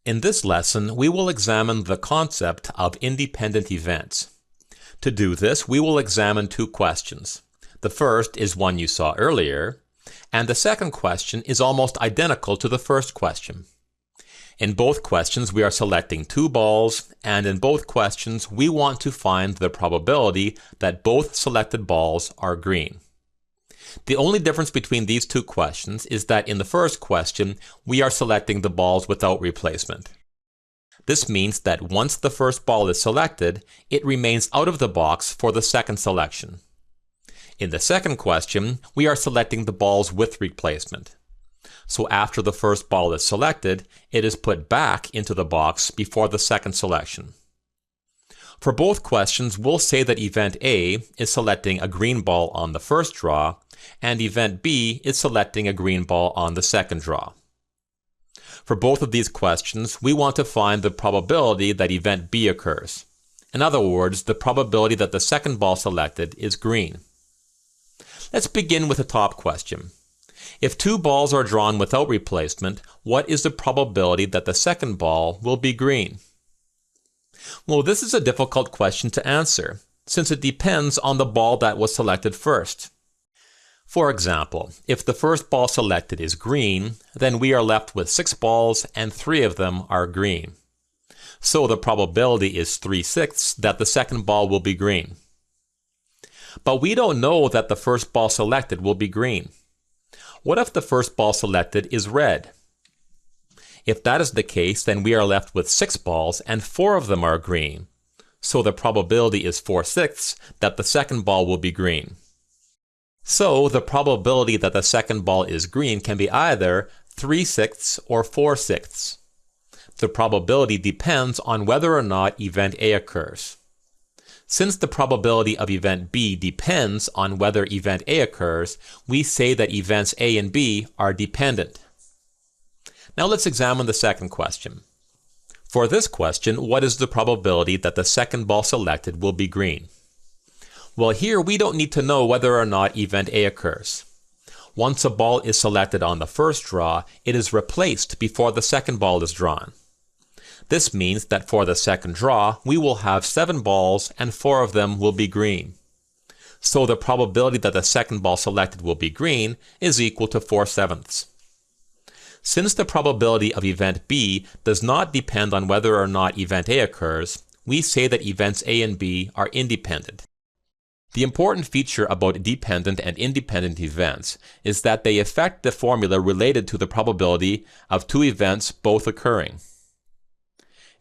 In this lesson, we will examine the concept of independent events. To do this, we will examine two questions. The first is one you saw earlier, and the second question is almost identical to the first question. In both questions, we are selecting two balls, and in both questions, we want to find the probability that both selected balls are green. The only difference between these two questions is that in the first question, we are selecting the balls without replacement. This means that once the first ball is selected, it remains out of the box for the second selection. In the second question, we are selecting the balls with replacement. So after the first ball is selected, it is put back into the box before the second selection. For both questions, we'll say that event A is selecting a green ball on the first draw, and event B is selecting a green ball on the second draw. For both of these questions, we want to find the probability that event B occurs. In other words, the probability that the second ball selected is green. Let's begin with the top question. If two balls are drawn without replacement, what is the probability that the second ball will be green? Well, this is a difficult question to answer, since it depends on the ball that was selected first. For example, if the first ball selected is green, then we are left with 6 balls and 3 of them are green. So the probability is 3/6 that the second ball will be green. But we don't know that the first ball selected will be green. What if the first ball selected is red? If that is the case, then we are left with 6 balls and 4 of them are green. So the probability is 4/6 that the second ball will be green. So the probability that the second ball is green can be either 3/6 or 4/6. The probability depends on whether or not event A occurs. Since the probability of event B depends on whether event A occurs, we say that events A and B are dependent. Now let's examine the second question. For this question, what is the probability that the second ball selected will be green? Well, here we don't need to know whether or not event A occurs. Once a ball is selected on the first draw, it is replaced before the second ball is drawn. This means that for the second draw, we will have 7 balls and 4 of them will be green. So the probability that the second ball selected will be green is equal to 4/7. Since the probability of event B does not depend on whether or not event A occurs, we say that events A and B are independent. The important feature about dependent and independent events is that they affect the formula related to the probability of two events both occurring.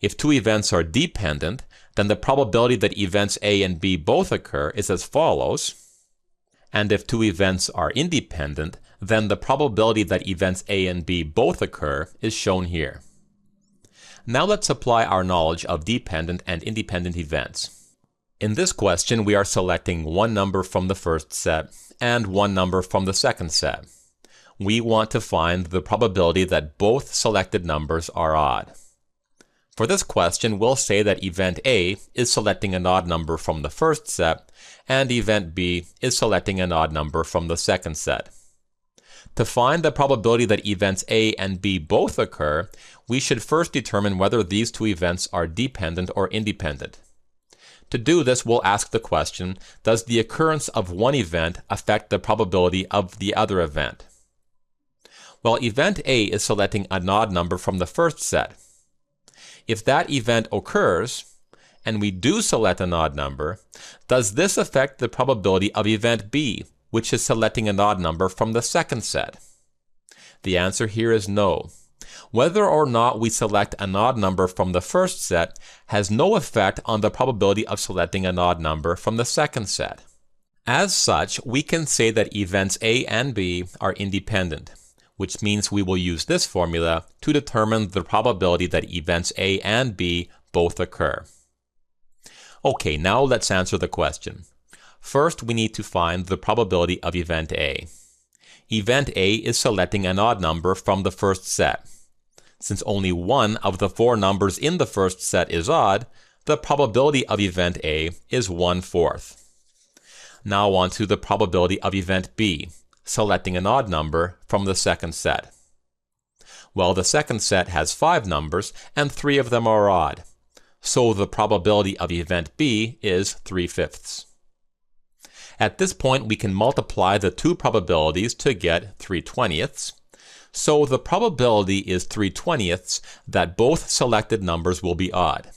If two events are dependent, then the probability that events A and B both occur is as follows. And if two events are independent, then the probability that events A and B both occur is shown here. Now let's apply our knowledge of dependent and independent events. In this question, we are selecting one number from the first set and one number from the second set. We want to find the probability that both selected numbers are odd. For this question, we'll say that event A is selecting an odd number from the first set, and event B is selecting an odd number from the second set. To find the probability that events A and B both occur, we should first determine whether these two events are dependent or independent. To do this, we'll ask the question, does the occurrence of one event affect the probability of the other event? Well, event A is selecting an odd number from the first set. If that event occurs, and we do select an odd number, does this affect the probability of event B, which is selecting an odd number from the second set? The answer here is no. Whether or not we select an odd number from the first set has no effect on the probability of selecting an odd number from the second set. As such, we can say that events A and B are independent, which means we will use this formula to determine the probability that events A and B both occur. Okay, now let's answer the question. First, we need to find the probability of event A. Event A is selecting an odd number from the first set. Since only one of the 4 numbers in the first set is odd, the probability of event A is 1/4. Now on to the probability of event B, selecting an odd number from the second set. Well, the second set has 5 numbers, and 3 of them are odd. So the probability of event B is 3/5. At this point, we can multiply the two probabilities to get 3/20. So the probability is 3/20 that both selected numbers will be odd.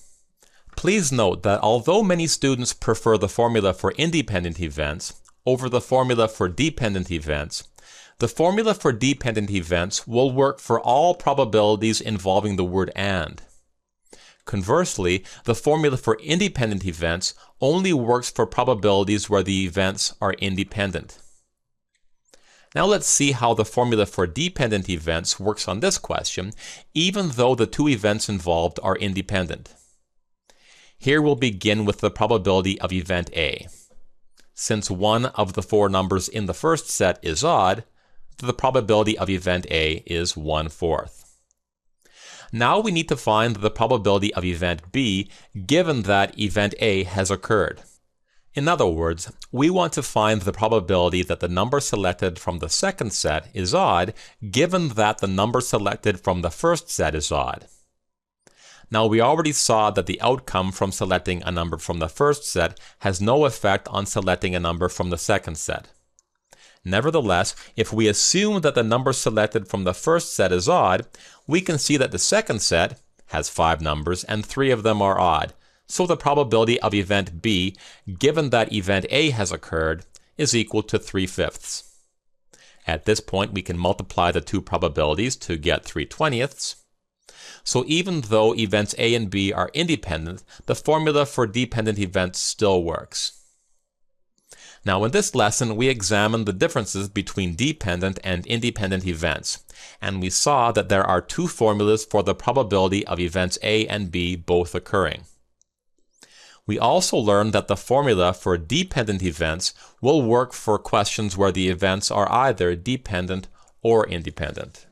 Please note that although many students prefer the formula for independent events over the formula for dependent events, the formula for dependent events will work for all probabilities involving the word "and." Conversely, the formula for independent events only works for probabilities where the events are independent. Now let's see how the formula for dependent events works on this question, even though the two events involved are independent. Here we'll begin with the probability of event A. Since one of the 4 numbers in the first set is odd, the probability of event A is 1/4. Now we need to find the probability of event B given that event A has occurred. In other words, we want to find the probability that the number selected from the second set is odd given that the number selected from the first set is odd. Now we already saw that the outcome from selecting a number from the first set has no effect on selecting a number from the second set. Nevertheless, if we assume that the number selected from the first set is odd, we can see that the second set has 5 numbers and 3 of them are odd. So the probability of event B, given that event A has occurred, is equal to 3/5. At this point, we can multiply the two probabilities to get 3/20. So even though events A and B are independent, the formula for dependent events still works. Now in this lesson, we examined the differences between dependent and independent events, and we saw that there are 2 formulas for the probability of events A and B both occurring. We also learned that the formula for dependent events will work for questions where the events are either dependent or independent.